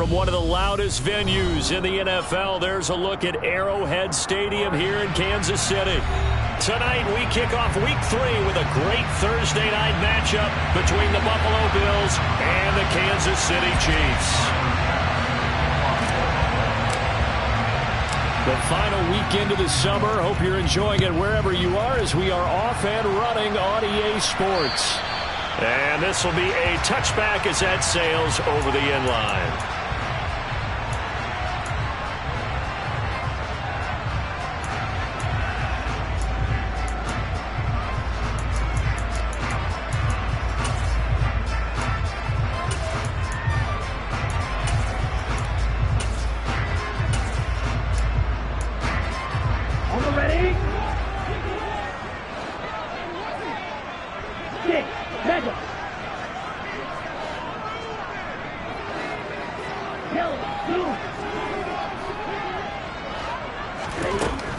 from one of the loudest venues in the NFL. There's a look at Arrowhead Stadium here in Kansas City. Tonight, we kick off Week 3 with a great Thursday night matchup between the Buffalo Bills and the Kansas City Chiefs. The final weekend of the summer. Hope you're enjoying it wherever you are as we are off and running on EA Sports. And this will be a touchback as that sails over the end line.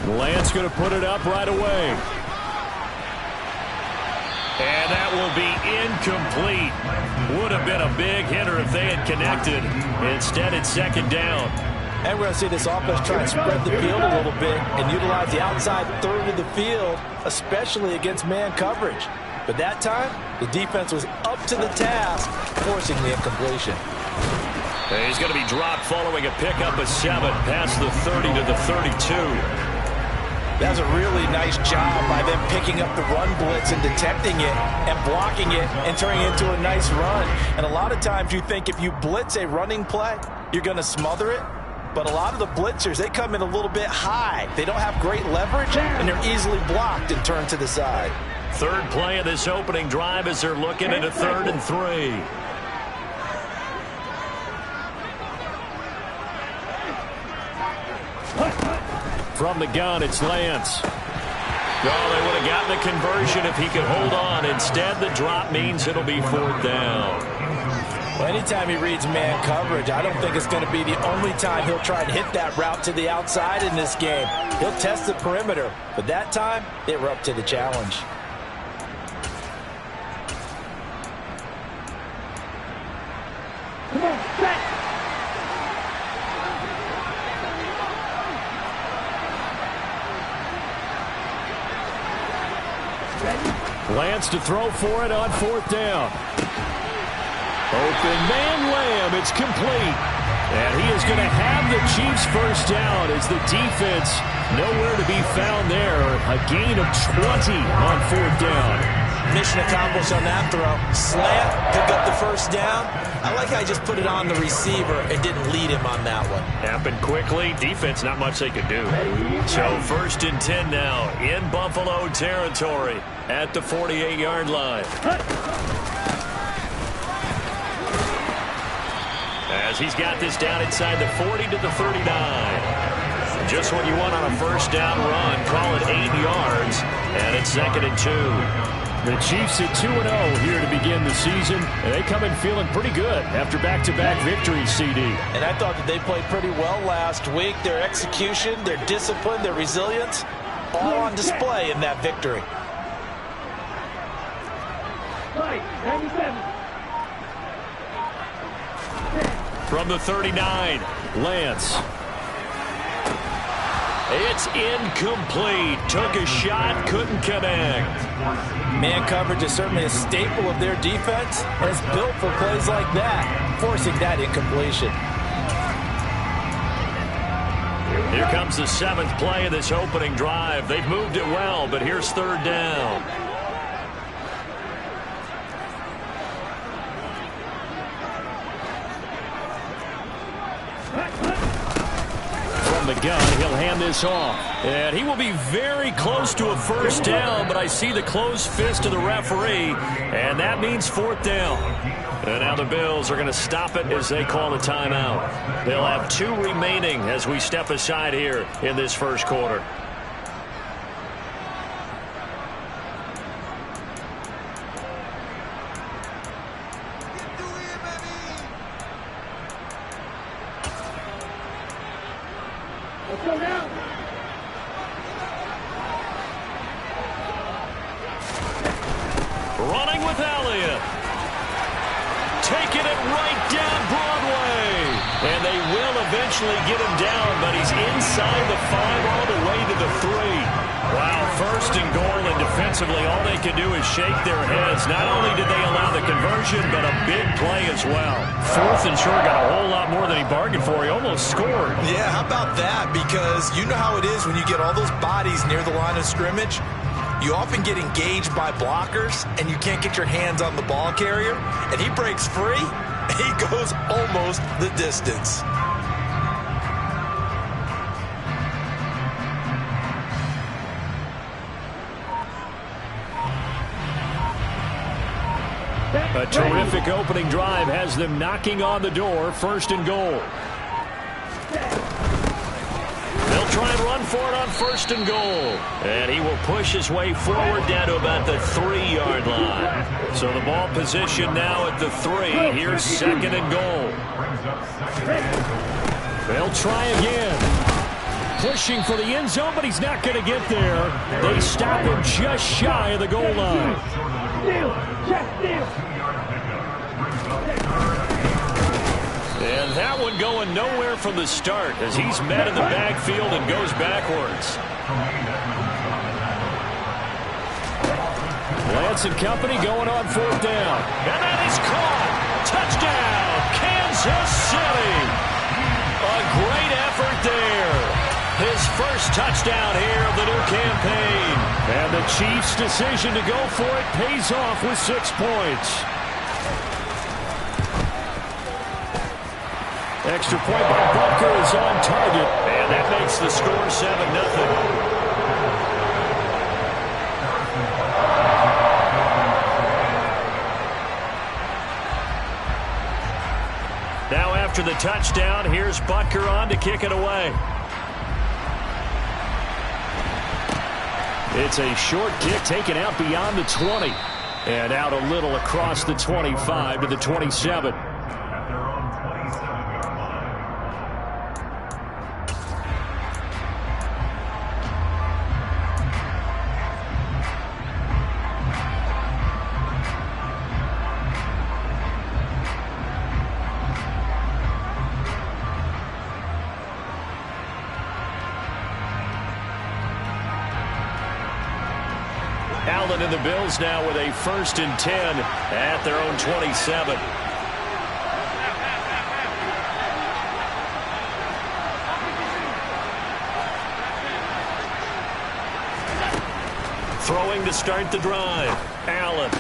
Lance going to put it up right away. And that will be incomplete. Would have been a big hitter if they had connected. Instead, it's second down. And we're going to see this offense try and spread the field a little bit and utilize the outside third of the field, especially against man coverage. But that time, the defense was up to the task, forcing the incompletion. And he's going to be dropped following a pickup of 7 past the 30 to the 32. That was a really nice job by them picking up the run blitz and detecting it and blocking it and turning it into a nice run. And a lot of times you think if you blitz a running play, you're going to smother it. But a lot of the blitzers, they come in a little bit high. They don't have great leverage, and they're easily blocked and turned to the side. Third play of this opening drive as they're looking at a 3rd and 3. From the gun, it's Lance. Oh, they would have gotten the conversion if he could hold on. Instead, the drop means it'll be 4th down. Well, anytime he reads man coverage, I don't think it's going to be the only time he'll try and hit that route to the outside in this game. He'll test the perimeter, but that time, they were up to the challenge. Come on, set! Lance to throw for it on 4th down. Open man Lamb. It's complete. And he is going to have the Chiefs first down as the defense nowhere to be found there. A gain of 20 on 4th down. Mission accomplished on that throw. Slant, pick up the first down. I like how he just put it on the receiver and didn't lead him on that one. Happened quickly. Defense, not much they could do. So 1st and 10 now in Buffalo territory at the 48-yard line. As he's got this down inside the 40 to the 39. Just what you want on a first down run. Call it 8 yards. And it's 2nd and 2. The Chiefs at 2-0 here to begin the season. And they come in feeling pretty good after back-to-back victories, CD. And I thought that they played pretty well last week. Their execution, their discipline, their resilience, all on display in that victory. From the 39, Lance. It's incomplete. Took a shot, couldn't connect. Man coverage is certainly a staple of their defense, and it's built for plays like that, forcing that incompletion. Here comes the 7th play of this opening drive. They've moved it well, but here's 3rd down. The gun, he'll hand this off, and he will be very close to a first down, but I see the closed fist of the referee, and that means 4th down. And now the Bills are going to stop it as they call a timeout. They'll have 2 remaining as we step aside here in this first quarter. Running with Elliott. Taking it right down Broadway. And eventually get him down, but he's inside the 5 all the way to the 3. Wow, first and goal, and defensively all they can do is shake their heads. Not only did they allow the conversion, but a big play as well. 4th and short, got a whole lot more than he bargained for. He almost scored. Yeah, how about that? Because you know how it is when you get all those bodies near the line of scrimmage. You often get engaged by blockers, and you can't get your hands on the ball carrier. And he breaks free, and he goes almost the distance. A terrific opening drive has them knocking on the door. 1st and goal. They'll try and run for it on 1st and goal. And he will push his way forward down to about the 3-yard line. So the ball position now at the 3. Here's 2nd and goal. They'll try again. Pushing for the end zone, but he's not going to get there. They stop him just shy of the goal line. And that one going nowhere from the start as he's met in the backfield and goes backwards. Lance and company going on 4th down. And that is caught. Touchdown, Kansas City. A great effort there. His first touchdown here of the new campaign. And the Chiefs' decision to go for it pays off with 6 points. Extra point by Butker is on target. And that makes the score 7-0. Now after the touchdown, here's Butker on to kick it away. It's a short kick taken out beyond the 20. And out a little across the 25 to the 27. Allen and the Bills now with a 1st and 10 at their own 27. Throwing to start the drive. Allen.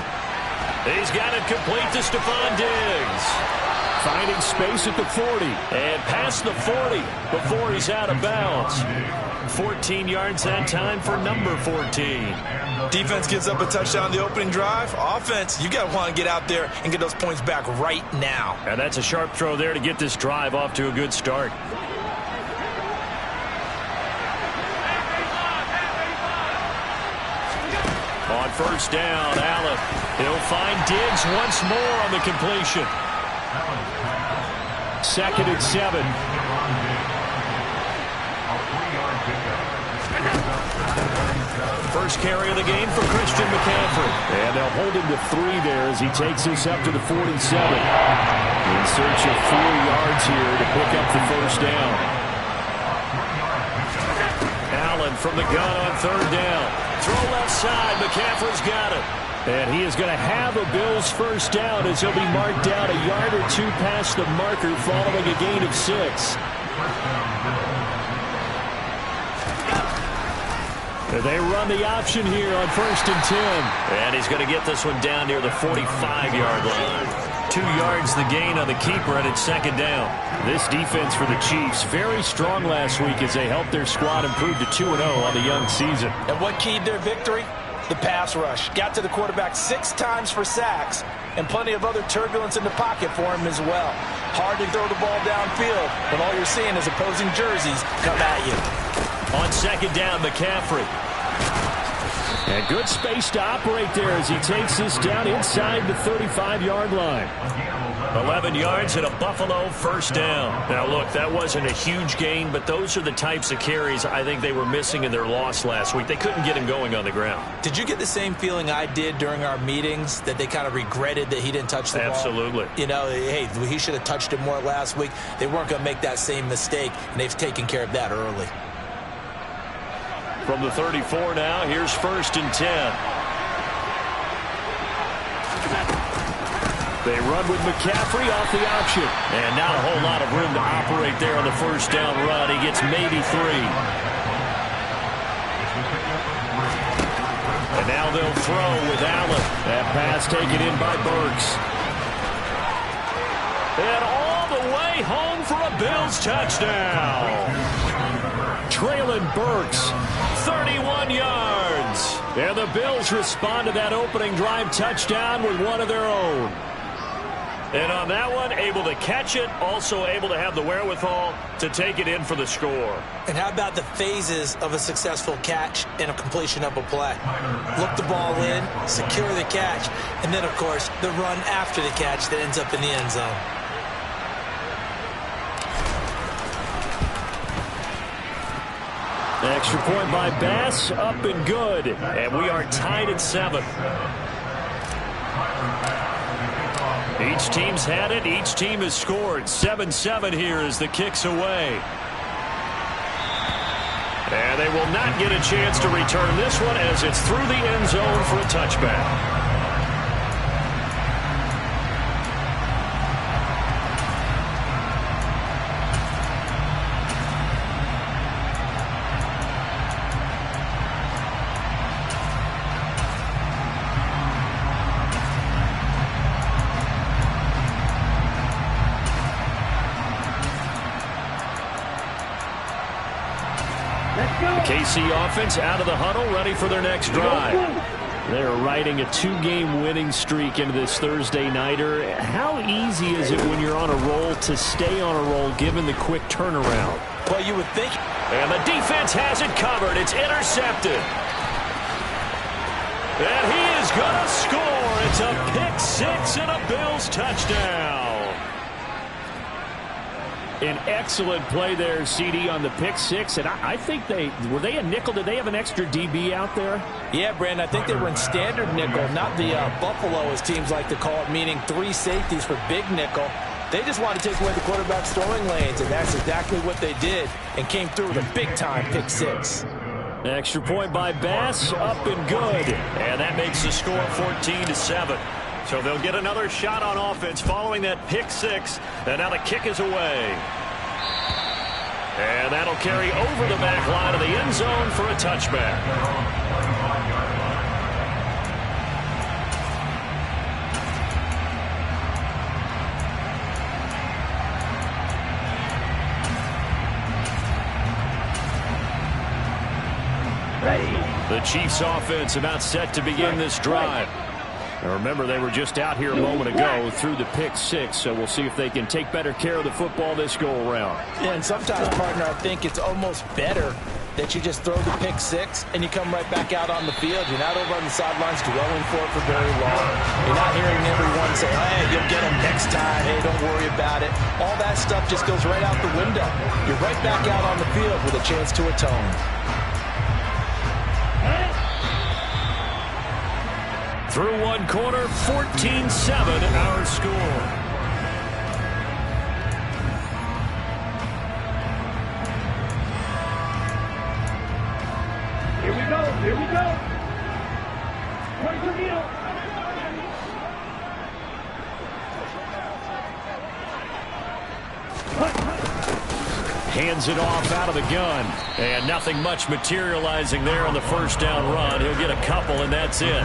He's got it complete to Stephon Diggs. Finding space at the 40. And past the 40 before he's out of bounds. 14 yards that time for number 14. Defense gives up a touchdown the opening drive. Offense, you got to want to get out there and get those points back right now. And that's a sharp throw there to get this drive off to a good start. On 1st down, Allen. He'll find Diggs once more on the completion. 2nd and 7. First carry of the game for Christian McCaffrey. And they'll hold him to 3 there as he takes this up to the 47. In search of 4 yards here to pick up the 1st down. Allen from the gun on 3rd down. Throw left side. McCaffrey's got it. And he is going to have a Bills 1st down as he'll be marked down a yard or 2 past the marker following a gain of 6. They run the option here on 1st and 10. And he's going to get this one down near the 45-yard line. 2 yards the gain on the keeper, and it's 2nd down. This defense for the Chiefs, very strong last week as they helped their squad improve to 2-0 on the young season. And what keyed their victory? The pass rush. Got to the quarterback 6 times for sacks, and plenty of other turbulence in the pocket for him as well. Hard to throw the ball downfield when all you're seeing is opposing jerseys come at you. On 2nd down, McCaffrey. And good space to operate there as he takes this down inside the 35-yard line. 11 yards and a Buffalo first down. Now, look, that wasn't a huge gain, but those are the types of carries I think they were missing in their loss last week. They couldn't get him going on the ground. Did you get the same feeling I did during our meetings, that they kind of regretted that he didn't touch the ball? Absolutely. You know, hey, he should have touched it more last week. They weren't going to make that same mistake, and they've taken care of that early. From the 34 now, here's 1st and 10. They run with McCaffrey off the option. And not a whole lot of room to operate there on the first down run. He gets maybe 3. And now they'll throw with Allen. That pass taken in by Burks. And all the way home for a Bills touchdown. Traylon Burks, 31 yards. And the Bills respond to that opening drive touchdown with one of their own. And on that one, able to catch it, also able to have the wherewithal to take it in for the score. And how about the phases of a successful catch and a completion of a play? Look the ball in, secure the catch, and then, of course, the run after the catch that ends up in the end zone. Extra point by Bass, up and good. And we are tied at 7. Each team's had it. Each team has scored. 7-7 here as the kick's away. And they will not get a chance to return this one as it's through the end zone for a touchback. KC offense out of the huddle, ready for their next drive. They're riding a 2-game winning streak into this Thursday nighter. How easy is it when you're on a roll to stay on a roll given the quick turnaround? Well, you would think. And the defense has it covered. It's intercepted. And he is going to score. It's a pick-6 and a Bills touchdown. An excellent play there, CD, on the pick-6. And I think were they a nickel? Did they have an extra DB out there? Yeah, Brandon, I think they were in standard nickel, not the Buffalo, as teams like to call it, meaning 3 safeties for big nickel. They just wanted to take away the quarterback's throwing lanes, and that's exactly what they did, and came through with a big-time pick-6. Extra point by Bass, up and good. And that makes the score 14-7. So they'll get another shot on offense following that pick-6. And now the kick is away. And that'll carry over the back line of the end zone for a touchback. The Chiefs offense about set to begin this drive. Now remember, they were just out here a moment ago through the pick-6, so we'll see if they can take better care of the football this go-around. Yeah, and sometimes, partner, I think it's almost better that you just throw the pick-6 and you come right back out on the field. You're not over on the sidelines dwelling for it for very long. You're not hearing everyone say, hey, you'll get them next time. Hey, don't worry about it. All that stuff just goes right out the window. You're right back out on the field with a chance to atone. Through one quarter, 14-7 our score. Here we go, here we go. Where's the deal? Hands it off out of the gun. And nothing much materializing there on the first down run. He'll get a couple, and that's it.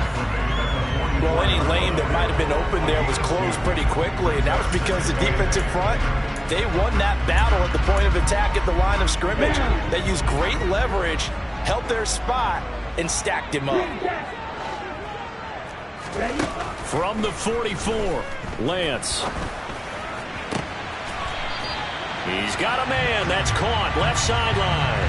Well, any lane that might have been open there was closed pretty quickly, and that was because the defensive front, they won that battle at the point of attack at the line of scrimmage. They used great leverage, held their spot, and stacked him up. From the 44, Lance. He's got a man. That's caught. Left sideline.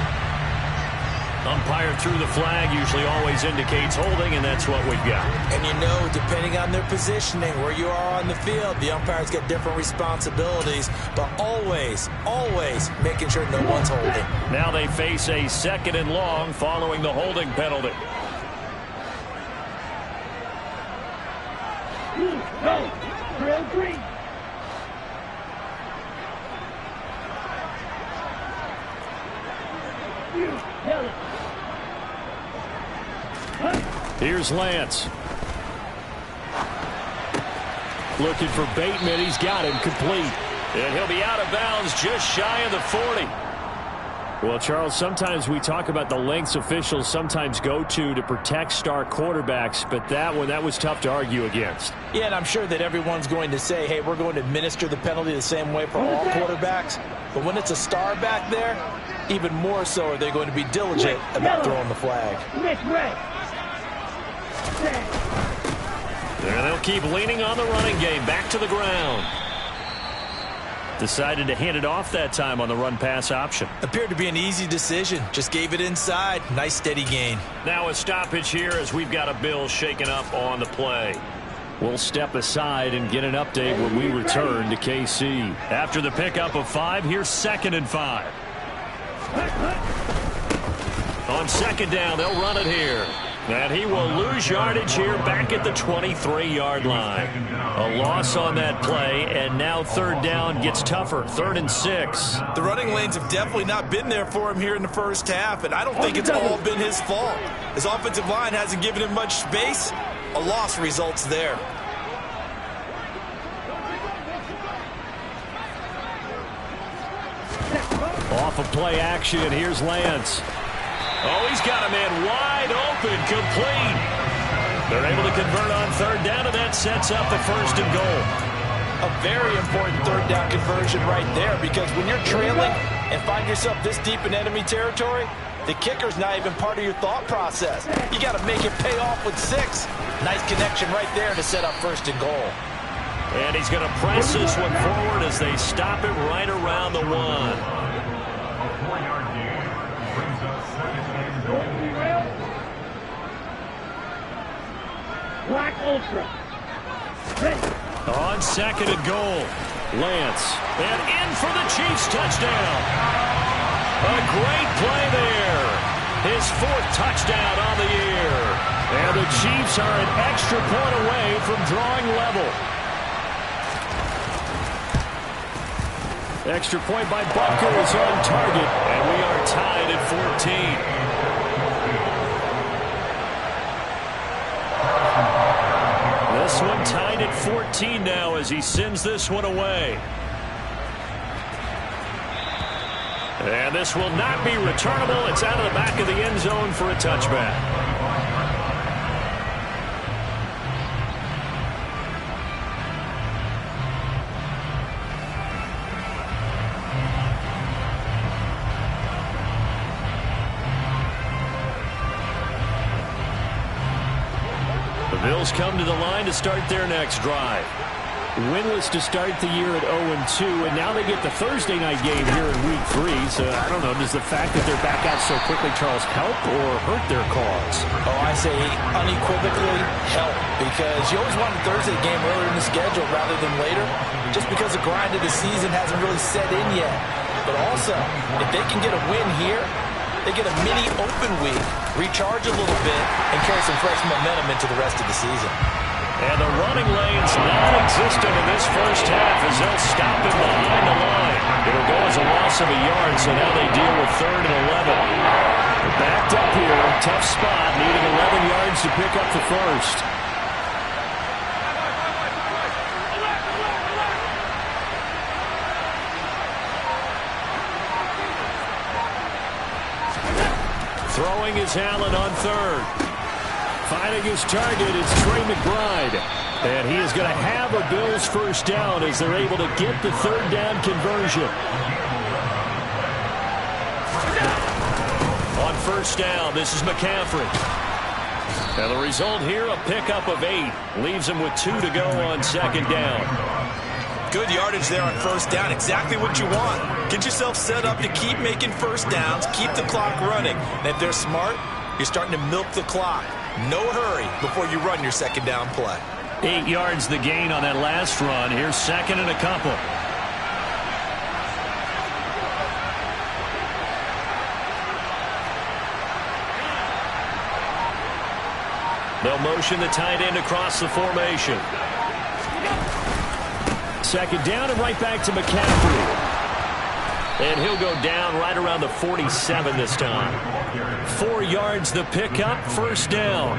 Umpire threw the flag, usually always indicates holding, and that's what we've got. And you know, depending on their positioning, where you are on the field, the umpires get different responsibilities, but always, always making sure no one's holding. Now they face a 2nd and long following the holding penalty. Go. Drill green. Here's Lance. Looking for Bateman. He's got him complete. And he'll be out of bounds just shy of the 40. Well, Charles, sometimes we talk about the lengths officials sometimes go to protect star quarterbacks, but that was tough to argue against. Yeah, and I'm sure that everyone's going to say, hey, we're going to administer the penalty the same way for all quarterbacks. But when it's a star back there, even more so are they going to be diligent about throwing the flag. There, they'll keep leaning on the running game. Back to the ground. Decided to hand it off that time on the run-pass option. Appeared to be an easy decision. Just gave it inside. Nice steady gain. Now a stoppage here as we've got a Bill shaken up on the play. We'll step aside and get an update when we return to KC. After the pickup of 5, here's 2nd and 5. On 2nd down, they'll run it here. And he will lose yardage here back at the 23-yard line. A loss on that play, and now 3rd down gets tougher. 3rd and 6. The running lanes have definitely not been there for him here in the first half, and I don't think it's all been his fault. His offensive line hasn't given him much space. A loss results there. Off of play action, here's Lance. Oh, he's got a man wide open, complete. They're able to convert on 3rd down, and that sets up the 1st and goal. A very important 3rd down conversion right there, because when you're trailing and find yourself this deep in enemy territory, the kicker's not even part of your thought process. You got to make it pay off with 6. Nice connection right there to set up 1st and goal. And he's going to press this one forward as they stop it right around the 1. Black Ultra. On 2nd and goal, Lance. And in for the Chiefs touchdown. A great play there. His 4th touchdown on the year. And the Chiefs are an extra point away from drawing level. Extra point by Butker is on target. And we are tied at 14. This one tied at 14 now as he sends this one away. And this will not be returnable. It's out of the back of the end zone for a touchback. The Bills come to the line to start their next drive. Winless to start the year at 0-2, and now they get the Thursday night game here in Week 3. So, I don't know, does the fact that they're back out so quickly, Charles, help or hurt their cause? Oh, I say unequivocally help, because you always want a Thursday game earlier in the schedule rather than later, just because the grind of the season hasn't really set in yet. But also, if they can get a win here, they get a mini open week, recharge a little bit, and carry some fresh momentum into the rest of the season. And the running lane's non-existent in this first half as they'll stop him behind the line. It'll go as a loss of a yard, so now they deal with 3rd and 11. They're backed up here, tough spot, needing 11 yards to pick up the 1st. Throwing is Allen on 3rd. Finding his target, it's Trey McBride. And he is going to have a Bills 1st down as they're able to get the 3rd down conversion. On 1st down, this is McCaffrey. And the result here, a pickup of 8. Leaves him with 2 to go on 2nd down. Good yardage there on first down. Exactly what you want. Get yourself set up to keep making first downs, keep the clock running. And if they're smart, you're starting to milk the clock. No hurry before you run your second down play. 8 yards the gain on that last run. Here's second and a couple. They'll motion the tight end across the formation. Second down and right back to McCaffrey. And he'll go down right around the 47 this time. 4 yards the pickup, first down.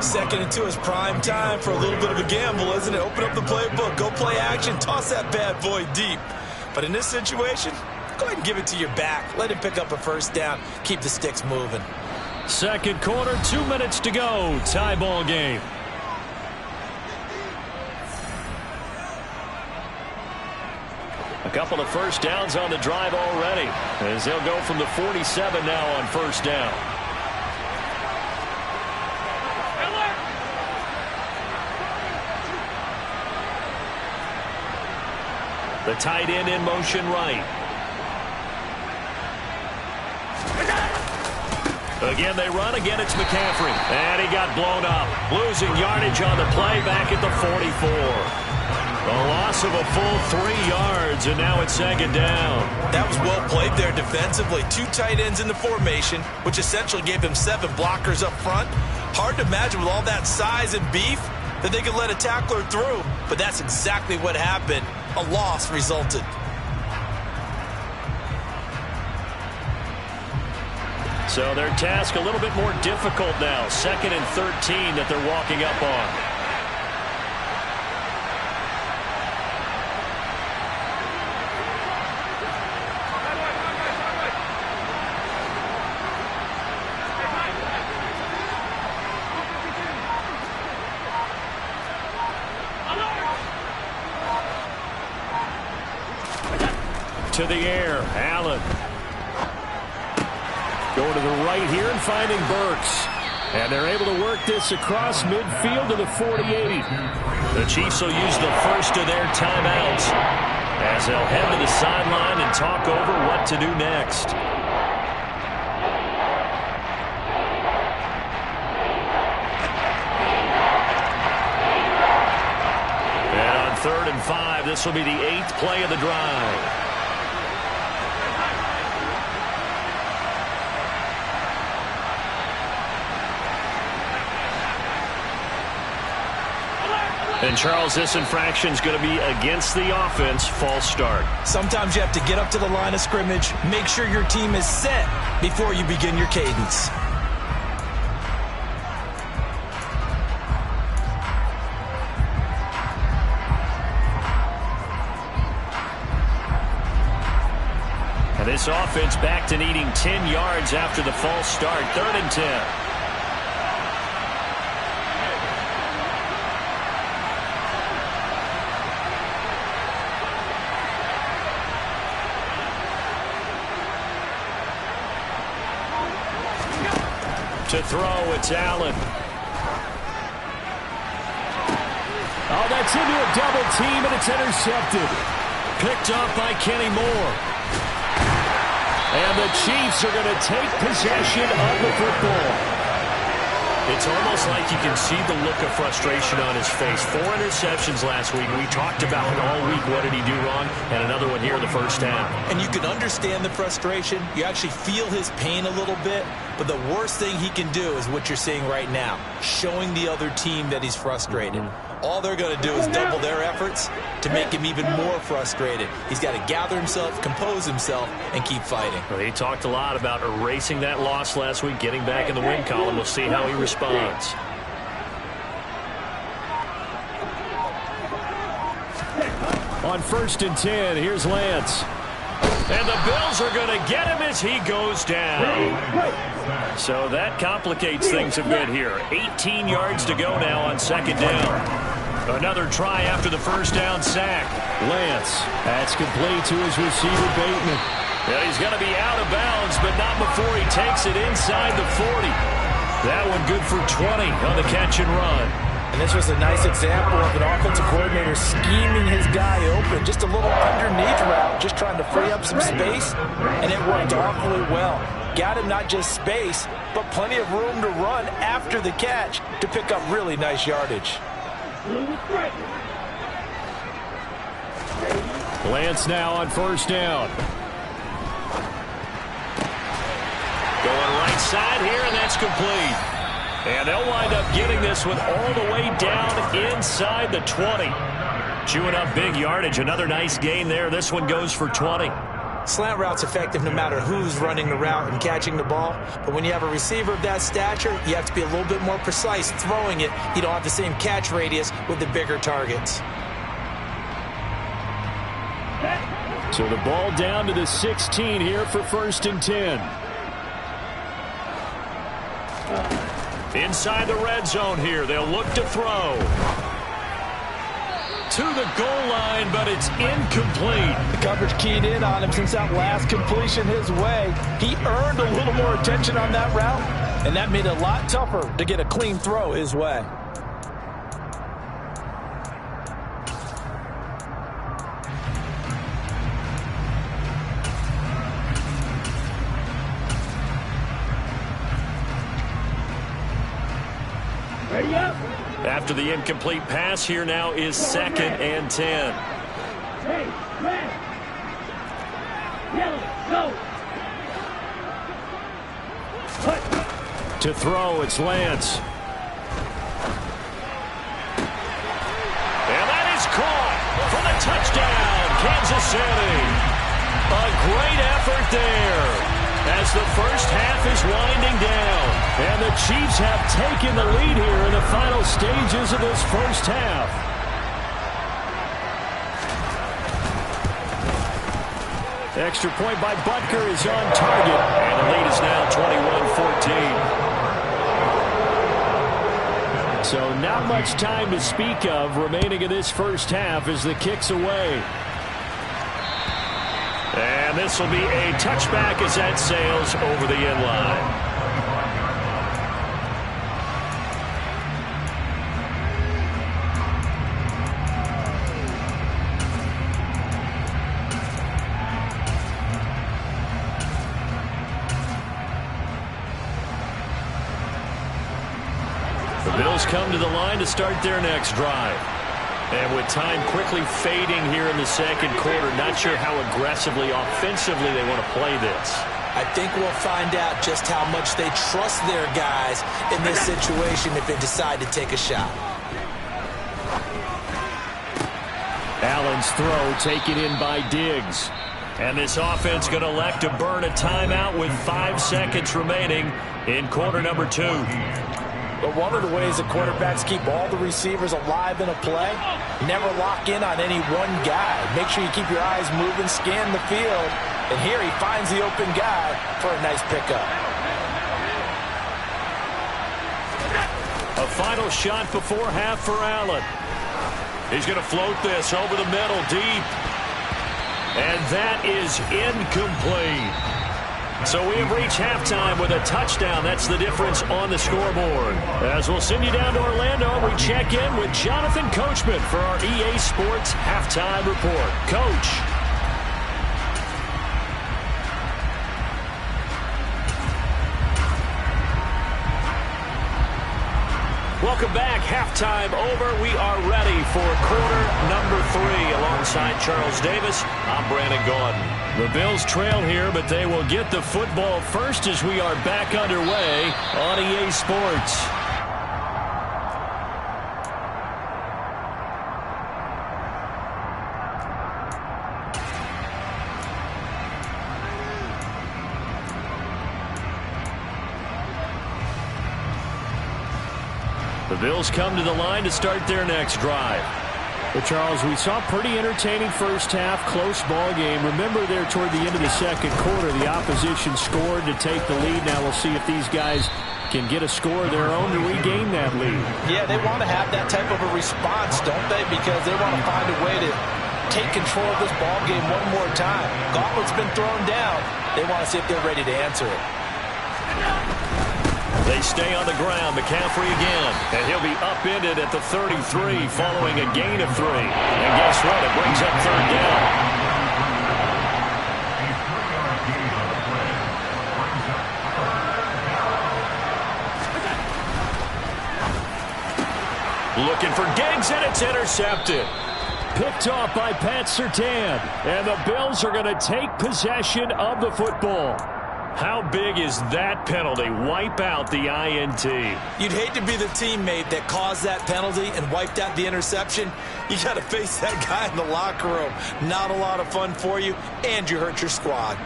Second and 2 is prime time for a little bit of a gamble, isn't it? Open up the playbook, go play action, toss that bad boy deep. But in this situation, go ahead and give it to your back. Let him pick up a first down. Keep the sticks moving. Second quarter, 2 minutes to go. Tie ball game. A couple of first downs on the drive already, as they'll go from the 47 now on first down. The tight end in motion right. Again, they run. Again, it's McCaffrey. And he got blown up. Losing yardage on the play back at the 44. A loss of a full 3 yards, and now it's second down. That was well played there defensively. 2 tight ends in the formation, which essentially gave them 7 blockers up front. Hard to imagine with all that size and beef that they could let a tackler through, but that's exactly what happened. A loss resulted. So their task a little bit more difficult now. Second and 13 that they're walking up on. To the air, Allen. Going to the right here and finding Burks. And they're able to work this across midfield to the 48. The Chiefs will use the first of their timeouts as they'll head to the sideline and talk over what to do next. And on 3rd and 5, this will be the 8th play of the drive. And, Charles, this infraction is going to be against the offense. False start. Sometimes you have to get up to the line of scrimmage, make sure your team is set before you begin your cadence. And this offense back to needing 10 yards after the false start. 3rd and 10. To throw, it's Allen. Oh, that's into a double team, and it's intercepted. Picked up by Kenny Moore. And the Chiefs are going to take possession of the football. It's almost like you can see the look of frustration on his face. 4 interceptions last week. We talked about all week what did he do wrong, and another one here in the first half. And you can understand the frustration. You actually feel his pain a little bit. But the worst thing he can do is what you're seeing right now, showing the other team that he's frustrated. All they're going to do is double their efforts to make him even more frustrated. He's got to gather himself, compose himself, and keep fighting. Well, he talked a lot about erasing that loss last week, getting back in the win column. We'll see how he responds. On 1st and 10, here's Lance. And the Bills are going to get him as he goes down. So that complicates things a bit here. 18 yards to go now on 2nd down. Another try after the first down sack. Lance, that's complete to his receiver, Bateman. Yeah, he's going to be out of bounds, but not before he takes it inside the 40. That one good for 20 on the catch and run. And this was a nice example of an offensive coordinator scheming his guy open. Just a little underneath route, just trying to free up some space, and it worked awfully well. Got him not just space, but plenty of room to run after the catch to pick up really nice yardage. Lance now on first down. Going right side here, and that's complete. And they'll wind up getting this one all the way down inside the 20. Chewing up big yardage. Another nice gain there. This one goes for 20. Slant route's effective no matter who's running the route and catching the ball. But when you have a receiver of that stature, you have to be a little bit more precise throwing it. You don't have the same catch radius with the bigger targets. So the ball down to the 16 here for 1st and 10. Inside the red zone here. They'll look to throw. To the goal line, but it's incomplete. The coverage keyed in on him since that last completion his way. He earned a little more attention on that route, and that made it a lot tougher to get a clean throw his way. Ready up. After the incomplete pass, here now is 2nd and 10. Hey, red. Yellow, go. Put. To throw, it's Lance. And that is caught for the touchdown, Kansas City. A great effort there as the first half is winding down. And the Chiefs have taken the lead here in the final stages of this first half. Extra point by Butker is on target. And the lead is now 21-14. So not much time to speak of remaining in this first half as the kick's away. And this will be a touchback as that sails over the end line. The Bills come to the line to start their next drive. And with time quickly fading here in the second quarter, not sure how aggressively, offensively they want to play this. I think we'll find out just how much they trust their guys in this situation if they decide to take a shot. Allen's throw taken in by Diggs. And this offense going to elect to burn a timeout with 5 seconds remaining in quarter number 2. But one of the ways that quarterbacks keep all the receivers alive in a play, never lock in on any one guy. Make sure you keep your eyes moving, scan the field, and here he finds the open guy for a nice pickup. A final shot before half for Allen. He's going to float this over the middle deep. And that is incomplete. So we have reached halftime with a touchdown. That's the difference on the scoreboard. As we'll send you down to Orlando, we check in with Jonathan Coachman for our EA Sports Halftime Report. Coach. Welcome back. Halftime over. We are ready for quarter number 3. Alongside Charles Davis, I'm Brandon Gaudin. The Bills trail here, but they will get the football first as we are back underway on EA Sports. The Bills come to the line to start their next drive. Well, Charles, we saw a pretty entertaining first half, close ball game. Remember there toward the end of the second quarter, the opposition scored to take the lead. Now we'll see if these guys can get a score of their own to regain that lead. Yeah, they want to have that type of a response, don't they? Because they want to find a way to take control of this ball game one more time. Gauntlet's been thrown down. They want to see if they're ready to answer it. They stay on the ground. McCaffrey again. And he'll be upended at the 33 following a gain of 3. And guess what? It brings up 3rd down. Looking for Diggs, and it's intercepted. Picked off by Pat Surtain. And the Bills are going to take possession of the football. How big is that penalty? Wipe out the INT. You'd hate to be the teammate that caused that penalty and wiped out the interception. You got to face that guy in the locker room. Not a lot of fun for you, and you hurt your squad.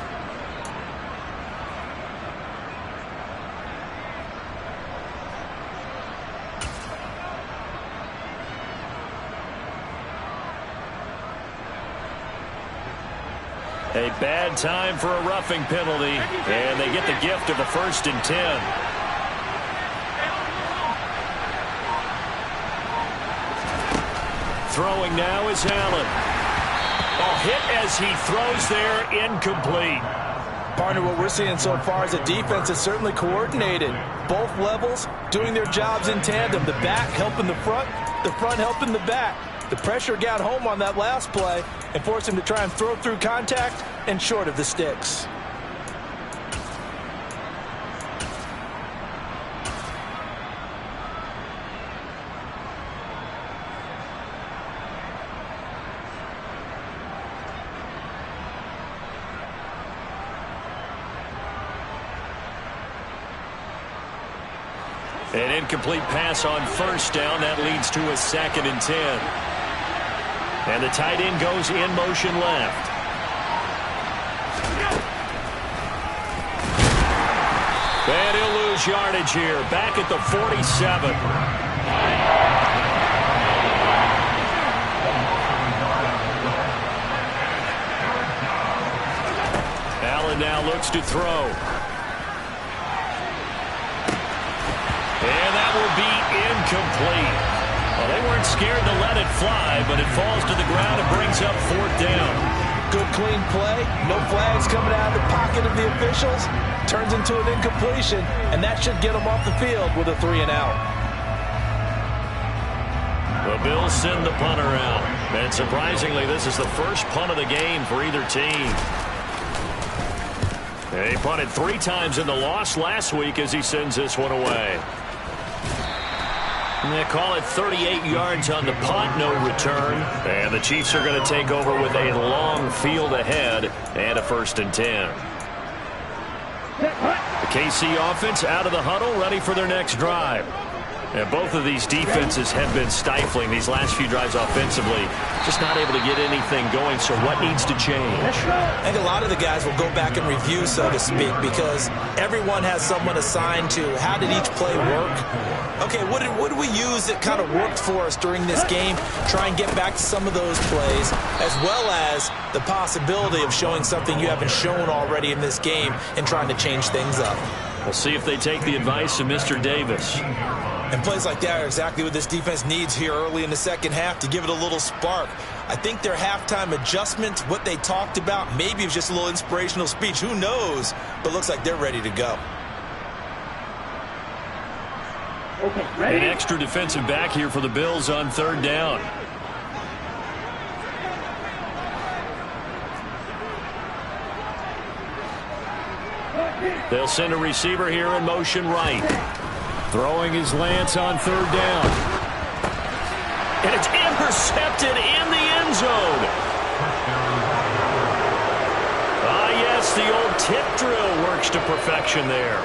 A bad time for a roughing penalty, and they get the gift of a 1st and 10. Throwing now is Allen. A hit as he throws there, incomplete. Partner, what we're seeing so far is a defense that's certainly coordinated. Both levels doing their jobs in tandem. The back helping the front helping the back. The pressure got home on that last play and forced him to try and throw through contact and short of the sticks. An incomplete pass on 1st down. That leads to a 2nd and 10. And the tight end goes in motion left. And he'll lose yardage here. Back at the 47. Allen now looks to throw. And that will be incomplete. Well, they weren't scared to let it fly, but it falls to the ground and brings up 4th down. Good, clean play. No flags coming out of the pocket of the officials. Turns into an incompletion, and that should get them off the field with a 3 and out. The Bills send the punter out. And surprisingly, this is the first punt of the game for either team. They punted 3 times in the loss last week as he sends this one away. And they call it 38 yards on the punt, no return. And the Chiefs are going to take over with a long field ahead and a 1st and 10. The KC offense out of the huddle, ready for their next drive. And both of these defenses have been stifling these last few drives offensively. Just not able to get anything going, so what needs to change? I think a lot of the guys will go back and review, so to speak, because everyone has someone assigned to how did each play work. Okay, what did we use that kind of worked for us during this game? Try and get back to some of those plays, as well as the possibility of showing something you haven't shown already in this game and trying to change things up. We'll see if they take the advice of Mr. Davis. And plays like that are exactly what this defense needs here early in the second half to give it a little spark. I think their halftime adjustment, what they talked about, maybe it was just a little inspirational speech. Who knows? But looks like they're ready to go. An extra defensive back here for the Bills on 3rd down. They'll send a receiver here in motion right. Throwing is Lance on 3rd down. And it's intercepted in the end zone. Yes, the old tip drill works to perfection there.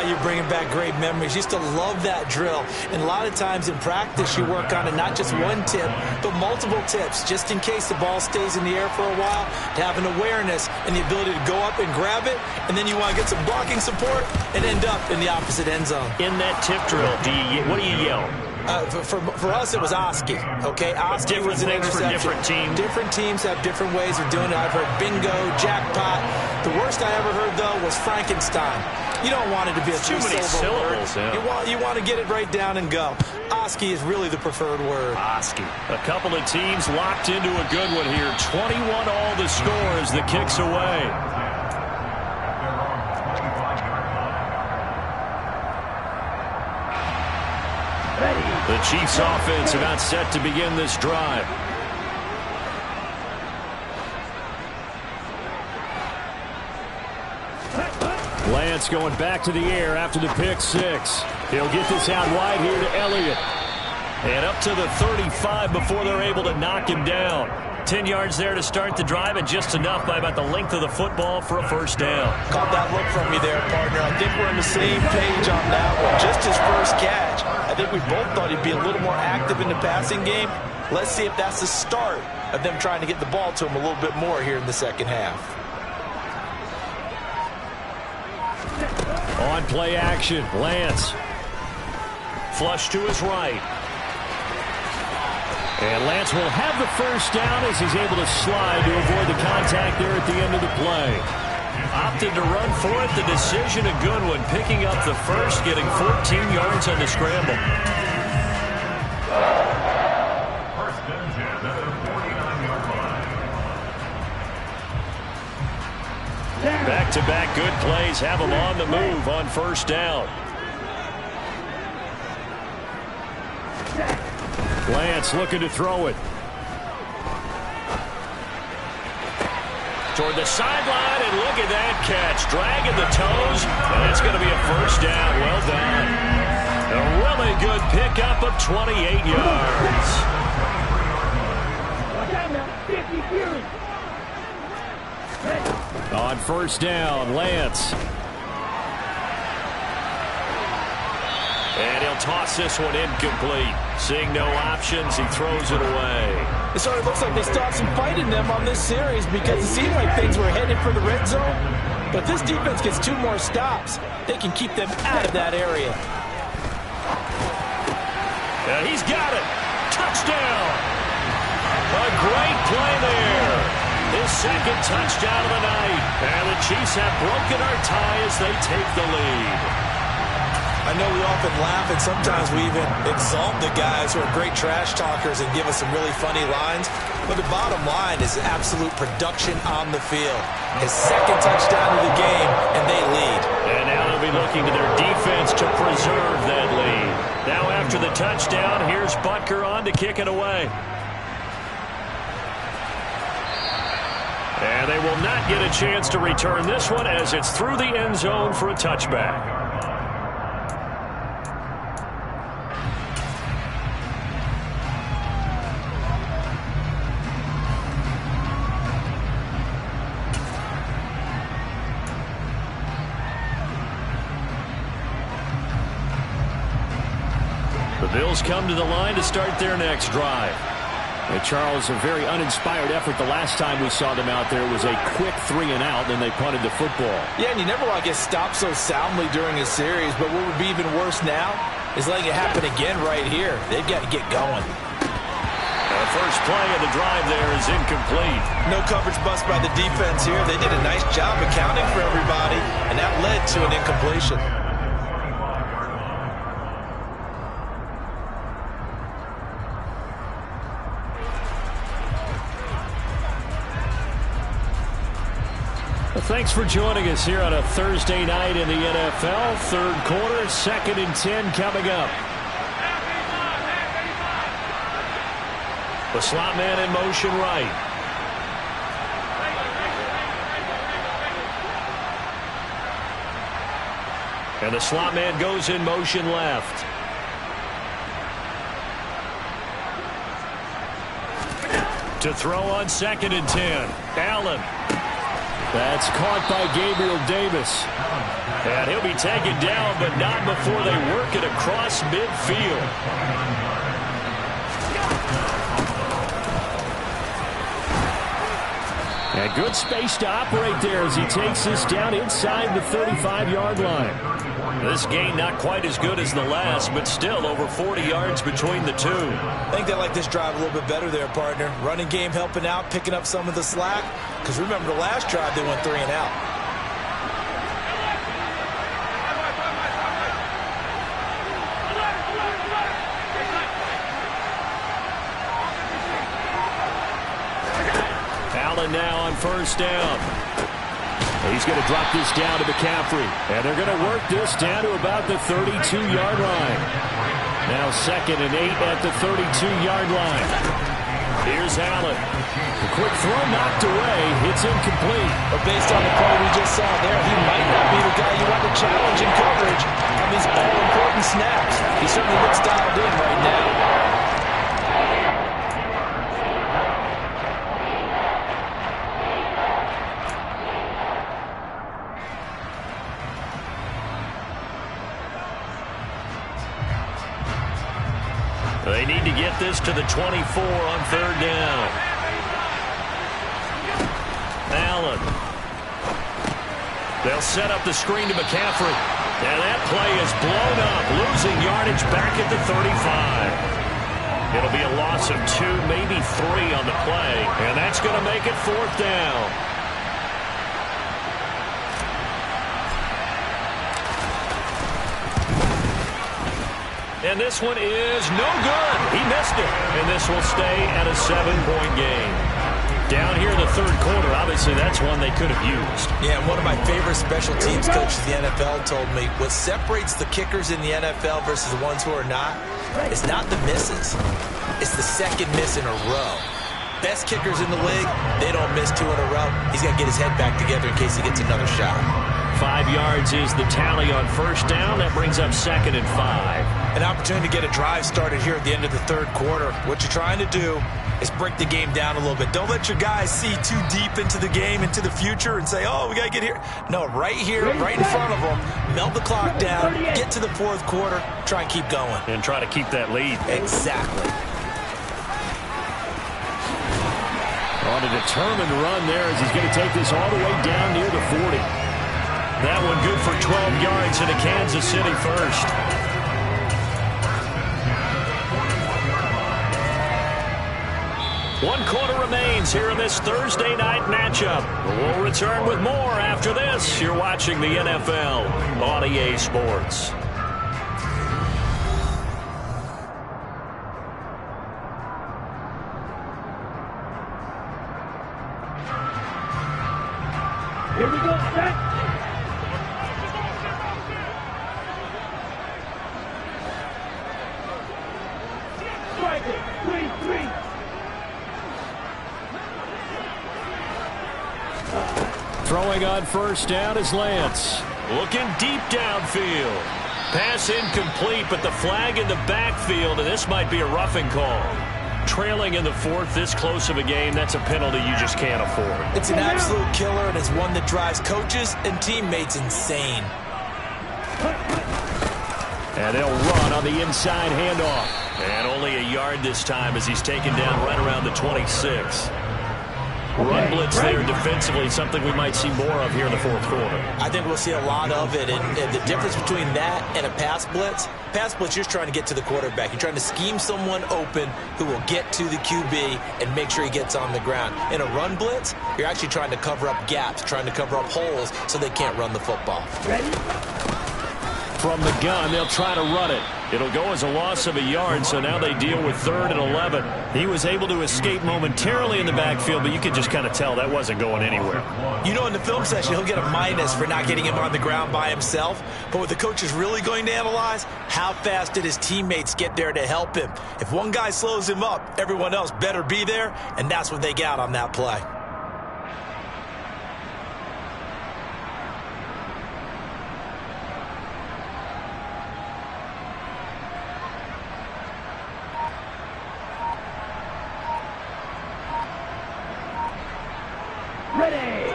You're bringing back great memories. Used to love that drill. And a lot of times in practice, you work on it, not just one tip, but multiple tips, just in case the ball stays in the air for a while, to have an awareness and the ability to go up and grab it, and then you want to get some blocking support and end up in the opposite end zone. In that tip drill, what do you yell? For us, it was Oski. Okay, Oski was an interception. For different teams. Different teams have different ways of doing it. I've heard bingo, jackpot. The worst I ever heard, though, was Frankenstein. You don't want it to be a too many syllables. Yeah. You want to get it right down and go. Oski is really the preferred word. Oski. A couple of teams locked into a good one here. 21 all the score as the kick's away. The Chiefs offense about set to begin this drive. Lance going back to the air after the pick six. He'll get this out wide here to Elliott. And up to the 35 before they're able to knock him down. 10 yards there to start the drive, and just enough by about the length of the football for a first down. Caught that look from me there, partner. I think we're on the same page on that one. Just his first catch. I think we both thought he'd be a little more active in the passing game. Let's see if that's the start of them trying to get the ball to him a little bit more here in the second half. On play action, Lance. Flush to his right. And Lance will have the first down as he's able to slide to avoid the contact there at the end of the play. Opted to run for it. The decision a good one. Picking up the first, getting 14 yards on the scramble. Back-to-back good plays have him on the move on first down. Lance looking to throw it. Toward the sideline, and look at that catch. Dragging the toes, and it's going to be a first down. Well done. A really good pickup of 28 yards. On first down, Lance. And he'll toss this one incomplete. Seeing no options, he throws it away. It sort of looks like they stopped some fight in them on this series because it seemed like things were headed for the red zone. But if this defense gets 2 more stops, they can keep them out of that area. And he's got it. Touchdown. A great play there. His second touchdown of the night. And the Chiefs have broken our tie as they take the lead. I know we often laugh, and sometimes we even exalt the guys who are great trash talkers and give us some really funny lines. But the bottom line is absolute production on the field. His second touchdown of the game, and they lead. And now they'll be looking to their defense to preserve that lead. Now after the touchdown, here's Butker on to kick it away. And they will not get a chance to return this one as it's through the end zone for a touchback. The Bills come to the line to start their next drive. Charles, a very uninspired effort the last time we saw them out there. It was a quick 3-and-out, then they punted the football. Yeah, and you never want to get stopped so soundly during a series, but what would be even worse now is letting it happen again right here. They've got to get going. The first play of the drive there is incomplete. No coverage bust by the defense here. They did a nice job accounting for everybody, and that led to an incompletion. Thanks for joining us here on a Thursday night in the NFL. Third quarter, 2nd and 10 coming up. The slot man in motion right. And the slot man goes in motion left. To throw on 2nd and 10. Allen. That's caught by Gabriel Davis. And he'll be taken down, but not before they work it across midfield. And good space to operate there as he takes this down inside the 35-yard line. This game not quite as good as the last, but still over 40 yards between the two. I think they like this drive a little bit better there, partner. Running game helping out, picking up some of the slack. Because remember the last drive, they went 3-and-out. Allen now on first down. He's going to drop this down to McCaffrey. And they're going to work this down to about the 32-yard line. Now 2nd and 8 at the 32-yard line. Here's Allen. The quick throw knocked away. It's incomplete. But based on the play we just saw there, he might not be the guy you want to challenge in coverage on these all-important snaps. He certainly looks dialed in right now. They need to get this to the 24 on 3rd down. Allen. They'll set up the screen to McCaffrey. And that play is blown up, losing yardage back at the 35. It'll be a loss of 2, maybe 3 on the play. And that's going to make it 4th down. And this one is no good. He missed it. And this will stay at a 7-point game. Down here in the 3rd quarter, obviously that's one they could have used. Yeah, and one of my favorite special teams coaches in the NFL told me what separates the kickers in the NFL versus the ones who are not is not the misses. It's the 2nd miss in a row. Best kickers in the league, they don't miss 2 in a row. He's got to get his head back together in case he gets another shot. 5 yards is the tally on 1st down. That brings up 2nd and 5. An opportunity to get a drive started here at the end of the 3rd quarter. What you're trying to do is break the game down a little bit. Don't let your guys see too deep into the game, into the future, and say, oh, we got to get here. No, right here, right in front of them, melt the clock down, get to the 4th quarter, try and keep going. And try to keep that lead. Exactly. On a determined run there as he's going to take this all the way down near the 40. That one good for 12 yards into Kansas City first. One quarter remains here in this Thursday night matchup. We'll return with more after this. You're watching the NFL on EA Sports. Here we go, set. Strike it. 3-3. Throwing on 1st down is Lance. Looking deep downfield. Pass incomplete, but the flag in the backfield, and this might be a roughing call. Trailing in the 4th, this close of a game, that's a penalty you just can't afford. It's an absolute killer, and it's one that drives coaches and teammates insane. And they'll run on the inside handoff. And only a yard this time as he's taken down right around the 26. Run blitz there defensively, something we might see more of here in the 4th quarter. I think we'll see a lot of it, and the difference between that and a pass blitz, you're just trying to get to the quarterback. You're trying to scheme someone open who will get to the QB and make sure he gets on the ground. In a run blitz, you're actually trying to cover up gaps, trying to cover up holes so they can't run the football. Ready? From the gun, they'll try to run it. It'll go as a loss of a yard, so now they deal with 3rd and 11. He was able to escape momentarily in the backfield, but you could just kind of tell that wasn't going anywhere. You know, in the film session, he'll get a minus for not getting him on the ground by himself. But what the coach is really going to analyze, how fast did his teammates get there to help him? If one guy slows him up, everyone else better be there, and that's what they got on that play.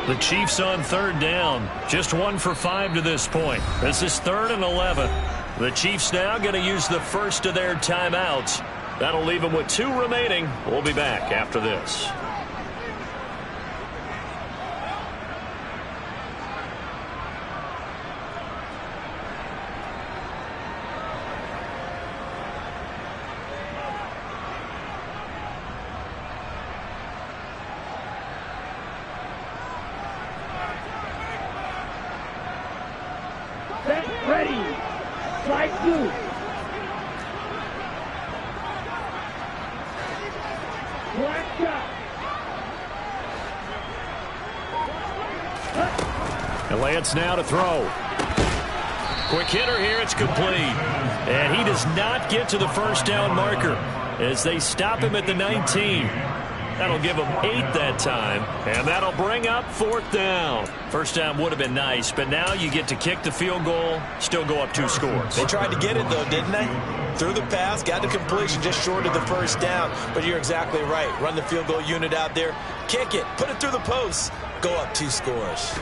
The Chiefs on 3rd down. Just 1 for 5 to this point. This is 3rd and 11. The Chiefs now going to use the first of their timeouts. That'll leave them with 2 remaining. We'll be back after this. Ready. Strike 2. Black shot. And Lance now to throw. Quick hitter here. It's complete. And he does not get to the first down marker as they stop him at the 19. That'll give him 8 that time, and that'll bring up 4th down. First down would have been nice, but now you get to kick the field goal, still go up 2 scores. They tried to get it, though, didn't they? Threw the pass, got the completion, just short of the first down. But you're exactly right. Run the field goal unit out there, kick it, put it through the post, go up 2 scores.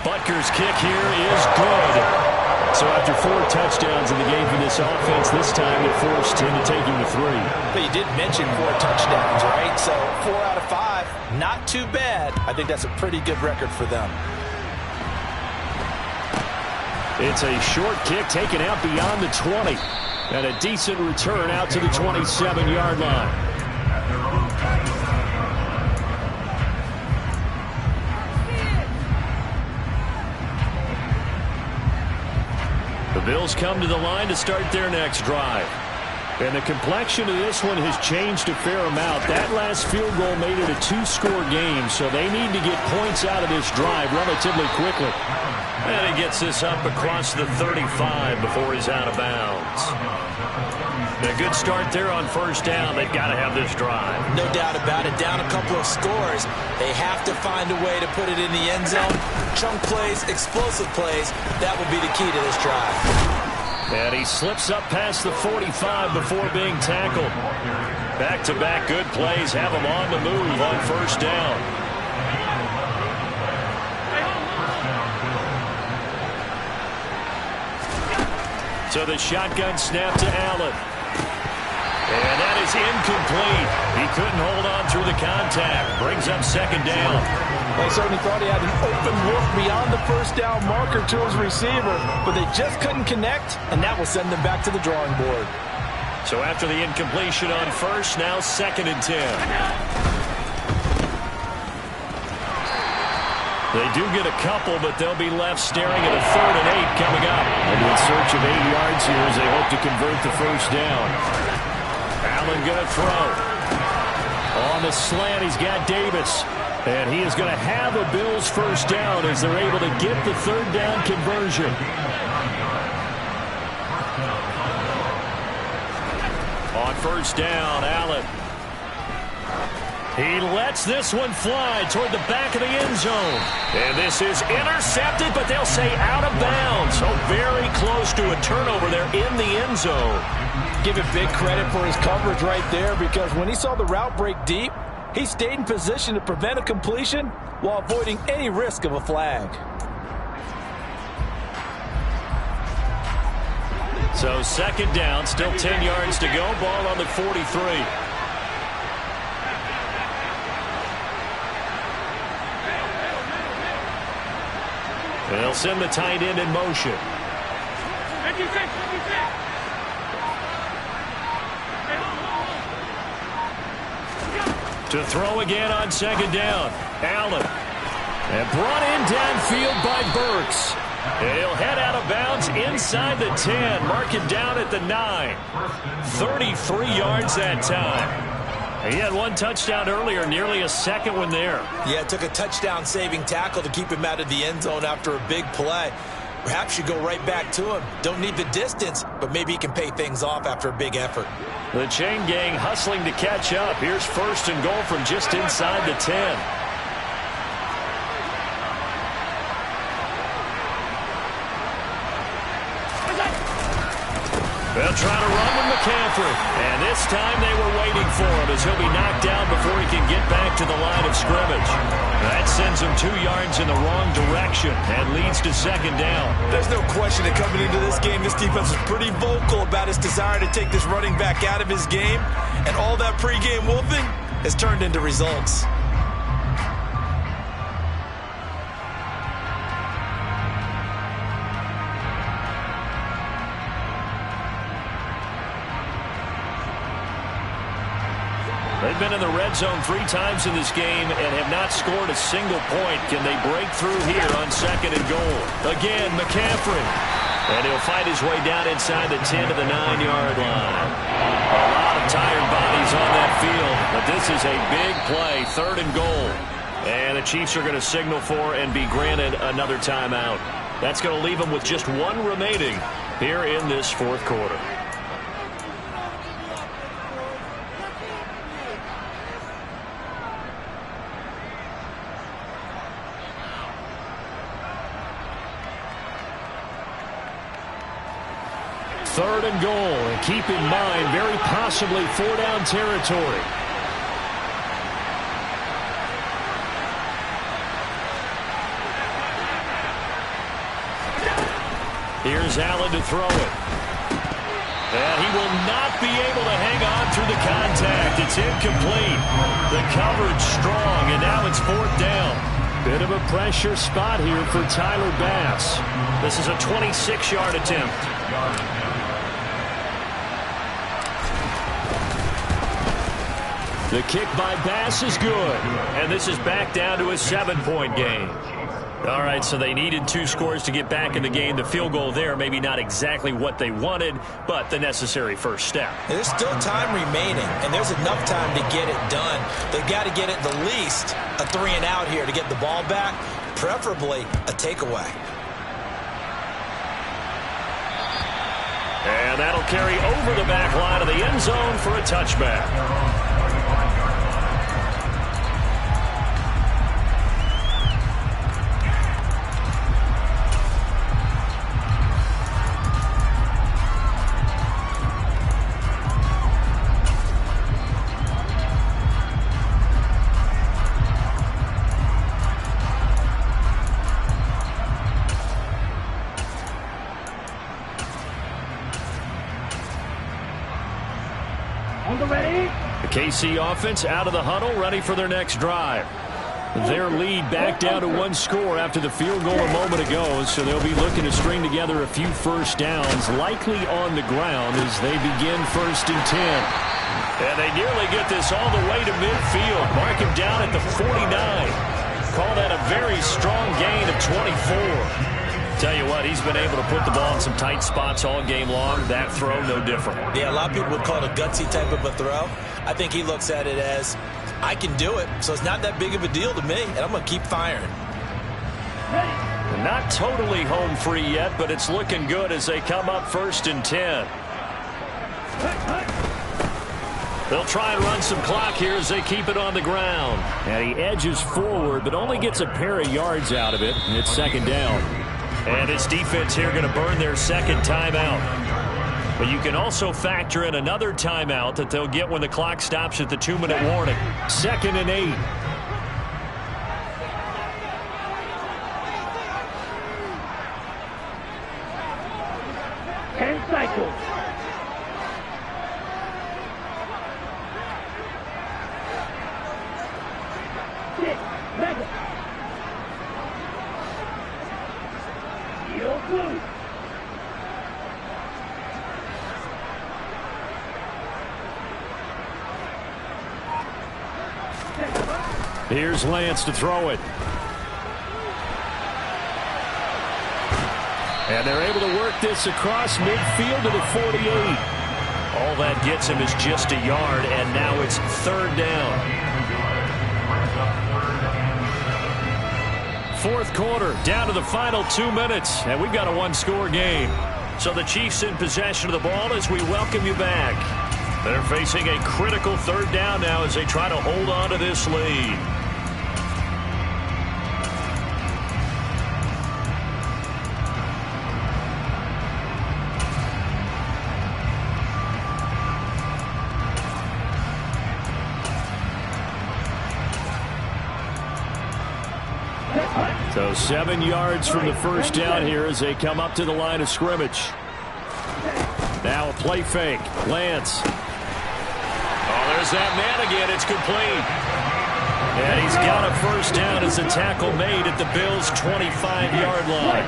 Butker's kick here is good. So after 4 touchdowns in the game for this offense, this time they're forced into taking the 3. But you did mention 4 touchdowns, right? So 4 out of 5, not too bad. I think that's a pretty good record for them. It's a short kick taken out beyond the 20. And a decent return out to the 27-yard line. The Bills come to the line to start their next drive. And the complexion of this one has changed a fair amount. That last field goal made it a 2-score game, so they need to get points out of this drive relatively quickly. And he gets this up across the 35 before he's out of bounds. A good start there on first down. They've got to have this drive. No doubt about it. Down a couple of scores. They have to find a way to put it in the end zone. Chunk plays, explosive plays. That will be the key to this drive. And he slips up past the 45 before being tackled. Back-to-back good plays have him on the move on first down. So the shotgun snap to Allen. And that is incomplete. He couldn't hold on through the contact. Brings up second down. They certainly thought he had an open look beyond the first down marker to his receiver, but they just couldn't connect, and that will send them back to the drawing board. So after the incompletion on first, now 2nd and 10. They do get a couple, but they'll be left staring at a 3rd and 8 coming up. And in search of 8 yards here as they hope to convert the first down. Allen going to throw. On the slant, he's got Davis. And he is going to have a Bills first down as they're able to get the 3rd down conversion. On first down, Allen. He lets this one fly toward the back of the end zone. And this is intercepted, but they'll say out of bounds. So very close to a turnover there in the end zone. Give it big credit for his coverage right there, because when he saw the route break deep, he stayed in position to prevent a completion while avoiding any risk of a flag. So 2nd down, still 10 yards to go. Ball on the 43. They'll send the tight end in motion. To throw again on 2nd down. Allen. And brought in downfield by Burks. He'll head out of bounds inside the 10. Mark him down at the 9. 33 yards that time. He had 1 touchdown earlier, nearly a 2nd one there. Yeah, it took a touchdown-saving tackle to keep him out of the end zone after a big play. Perhaps you go right back to him. Don't need the distance, but maybe he can pay things off after a big effort. The chain gang hustling to catch up. Here's 1st and goal from just inside the 10. They'll try to run with McCaffrey. And this time they were waiting for him as he'll be knocked down before he can get back to the line of scrimmage. That sends him 2 yards in the wrong direction and leads to 2nd down. There's no question that coming into this game, this defense is pretty vocal about his desire to take this running back out of his game. And all that pregame wolfing has turned into results. They've been in the red zone 3 times in this game and have not scored a single point. Can they break through here on 2nd and goal? Again, McCaffrey. And he'll fight his way down inside the 10 to the 9-yard line. A lot of tired bodies on that field, but this is a big play, 3rd and goal. And the Chiefs are going to signal for and be granted another timeout. That's going to leave them with just one remaining here in this fourth quarter. Third and goal, and keep in mind, very possibly 4-down territory. Here's Allen to throw it. And he will not be able to hang on through the contact. It's incomplete. The coverage strong, and now it's 4th down. Bit of a pressure spot here for Tyler Bass. This is a 26-yard attempt. The kick by Bass is good. And this is back down to a 7-point game. All right, so they needed 2 scores to get back in the game. The field goal there, maybe not exactly what they wanted, but the necessary first step. There's still time remaining, and there's enough time to get it done. They've got to get it the least a 3-and-out here to get the ball back, preferably a takeaway. And that'll carry over the back line of the end zone for a touchback. KC offense out of the huddle, ready for their next drive. Their lead back down to 1 score after the field goal a moment ago, so they'll be looking to string together a few first downs, likely on the ground as they begin 1st and 10. And they nearly get this all the way to midfield. Mark him down at the 49. Call that a very strong gain of 24. Tell you what, he's been able to put the ball in some tight spots all game long. That throw, no different. Yeah, a lot of people would call it a gutsy type of a throw. I think he looks at it as, I can do it, so it's not that big of a deal to me, and I'm going to keep firing. Not totally home free yet, but it's looking good as they come up 1st and 10. They'll try and run some clock here as they keep it on the ground. And he edges forward, but only gets a pair of yards out of it, and it's 2nd down. And this defense here going to burn their 2nd timeout. But you can also factor in another timeout that they'll get when the clock stops at the 2-minute warning. 2nd and 8. Cycles. Here's Lance to throw it. And they're able to work this across midfield to the 48. All that gets him is just a yard, and now it's 3rd down. 4th quarter, down to the final 2 minutes, and we've got a 1-score game. So the Chiefs in possession of the ball as we welcome you back. They're facing a critical 3rd down now as they try to hold on to this lead. So 7 yards from the first down here as they come up to the line of scrimmage. Now a play fake. Lance. Oh, there's that man again. It's complete. And he's got a first down as the tackle made at the Bills' 25-yard line.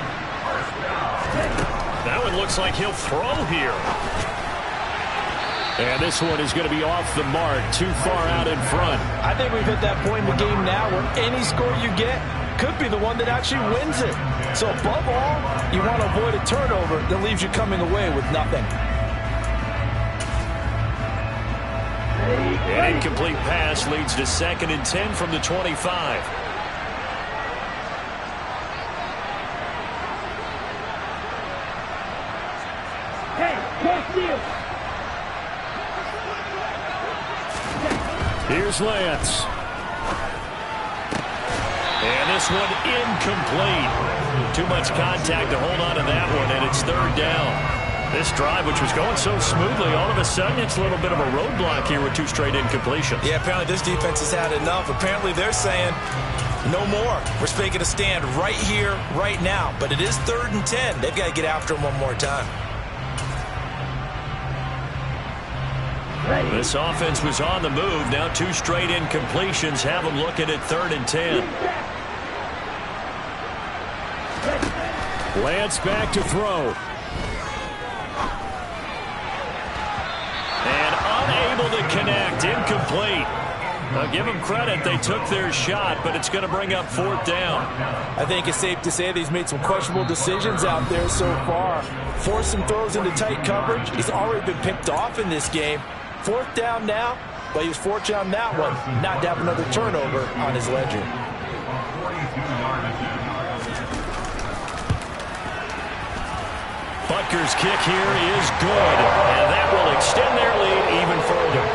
That one looks like he'll throw here. And this one is going to be off the mark, too far out in front. I think we've hit that point in the game now where any score you get could be the one that actually wins it. So above all, you want to avoid a turnover that leaves you coming away with nothing. An incomplete pass leads to 2nd and 10 from the 25. Here's Lance. And this one incomplete. Too much contact to hold on to that one, and it's third down. This drive, which was going so smoothly, all of a sudden it's a little bit of a roadblock here with 2 straight incompletions. Yeah, apparently this defense has had enough. Apparently they're saying no more. We're making a stand right here, right now. But it is 3rd and 10. They've got to get after him one more time. This offense was on the move. Now 2 straight incompletions have them looking at 3rd and 10. Lance back to throw. And unable to connect. Incomplete. Now give them credit. They took their shot, but it's going to bring up 4th down. I think it's safe to say that he's made some questionable decisions out there so far. Forced some throws into tight coverage. He's already been picked off in this game. 4th down now, but he was fortunate on that one not to have another turnover on his ledger. Butker's kick here is good, and that will extend their lead even further.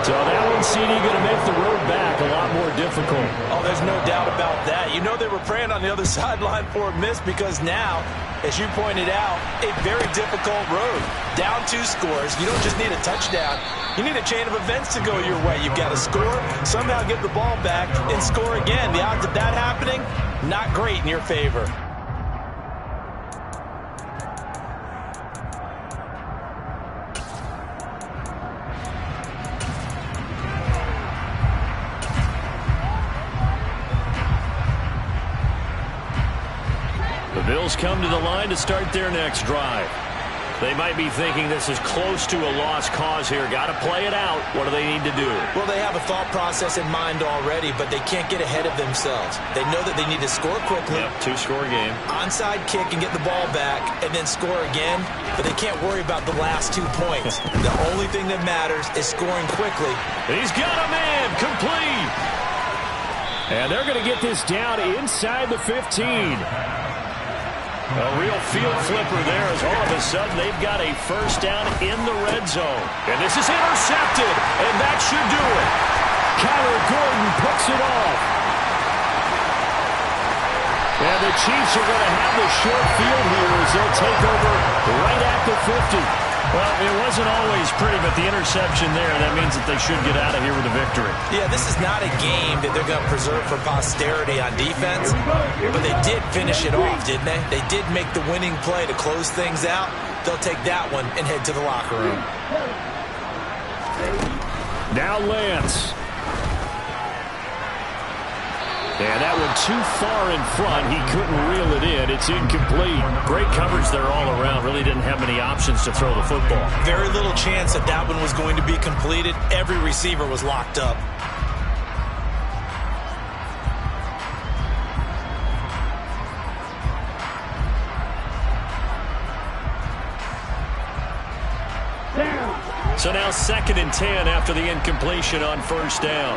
So that one, CD, going to make the road back a lot more difficult. Oh, there's no doubt about that. You know they were praying on the other sideline for a miss because now, as you pointed out, a very difficult road. Down 2 scores. You don't just need a touchdown. You need a chain of events to go your way. You've got to score, somehow get the ball back, and score again. The odds of that happening, not great in your favor. The Bills come to the line to start their next drive. They might be thinking this is close to a lost cause here. Got to play it out. What do they need to do? Well, they have a thought process in mind already, but they can't get ahead of themselves. They know that they need to score quickly. Yep, 2-score game. Onside kick and get the ball back and then score again, but they can't worry about the last 2 points. The only thing that matters is scoring quickly. He's got a man. Complete. And they're going to get this down inside the 15. A real field flipper there as all of a sudden they've got a first down in the red zone. And this is intercepted, and that should do it. Kyler Gordon picks it off. And the Chiefs are going to have the short field here as they'll take over right at the 50. Well, it wasn't always pretty, but the interception there, that means that they should get out of here with a victory. Yeah, this is not a game that they're going to preserve for posterity on defense, but they did finish it off, didn't they? They did make the winning play to close things out. They'll take that one and head to the locker room. Now Lance. And that one too far in front. He couldn't reel it in. It's incomplete. Great coverage there all around. Really didn't have many options to throw the football. Very little chance that that one was going to be completed. Every receiver was locked up. So now 2nd and 10 after the incompletion on first down.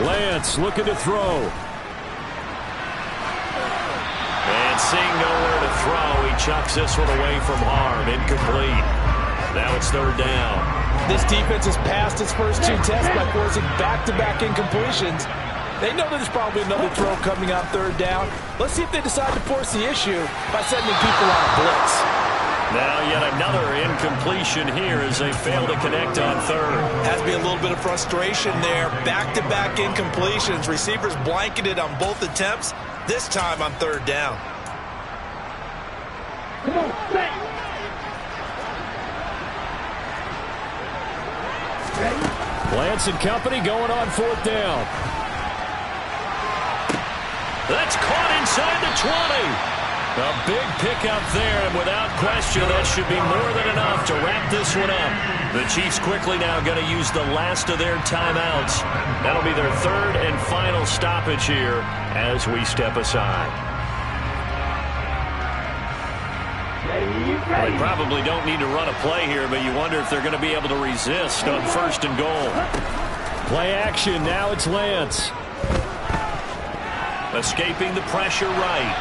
Lance looking to throw. And seeing nowhere to throw, he chucks this one away from harm. Incomplete. Now it's 3rd down. This defense has passed its first 2 tests by forcing back-to-back incompletions. They know that there's probably another throw coming on 3rd down. Let's see if they decide to force the issue by sending people on a blitz. Now yet another incompletion here as they fail to connect on 3rd. Has to be a little bit of frustration there. Back-to-back incompletions. Receivers blanketed on both attempts, this time on 3rd down. Come on, stay. Lance and company going on 4th down. That's caught inside the 20. A big pickup there, and without question, that should be more than enough to wrap this one up. The Chiefs quickly now going to use the last of their timeouts. That'll be their 3rd and final stoppage here as we step aside. Well, they probably don't need to run a play here, but you wonder if they're going to be able to resist on 1st and goal. Play action, now it's Lance. Escaping the pressure right.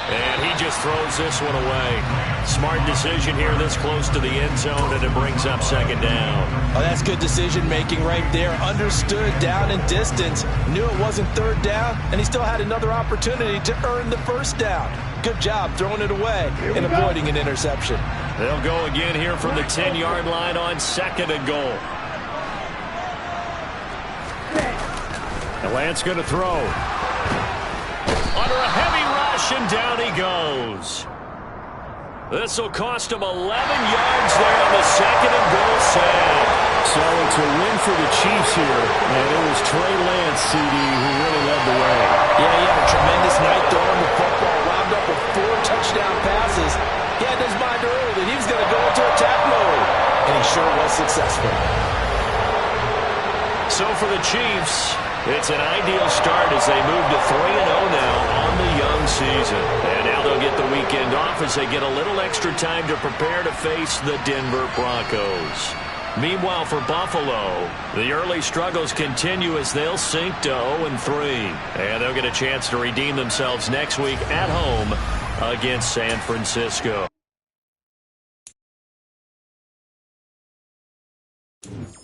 And he just throws this one away. Smart decision here this close to the end zone, and it brings up second down. Oh, that's good decision-making right there. Understood down and distance. Knew it wasn't third down, and he still had another opportunity to earn the first down. Good job throwing it away and avoiding an interception. They'll go again here from the 10-yard line on second and goal. And Lance going to throw. Under a heavy rush, and down he goes. This will cost him 11 yards there on the second and goal save. So it's a win for the Chiefs here, and it was Trey Lance, CD, who really led the way. Yeah, he had a tremendous night throwing the football, wound up with 4 touchdown passes. He had in his mind early that he was going to go into attack mode, and he sure was successful. So for the Chiefs, it's an ideal start as they move to 3-0 now on the young season. And now they'll get the weekend off as they get a little extra time to prepare to face the Denver Broncos. Meanwhile, for Buffalo, the early struggles continue as they'll sink to 0-3. And they'll get a chance to redeem themselves next week at home against San Francisco.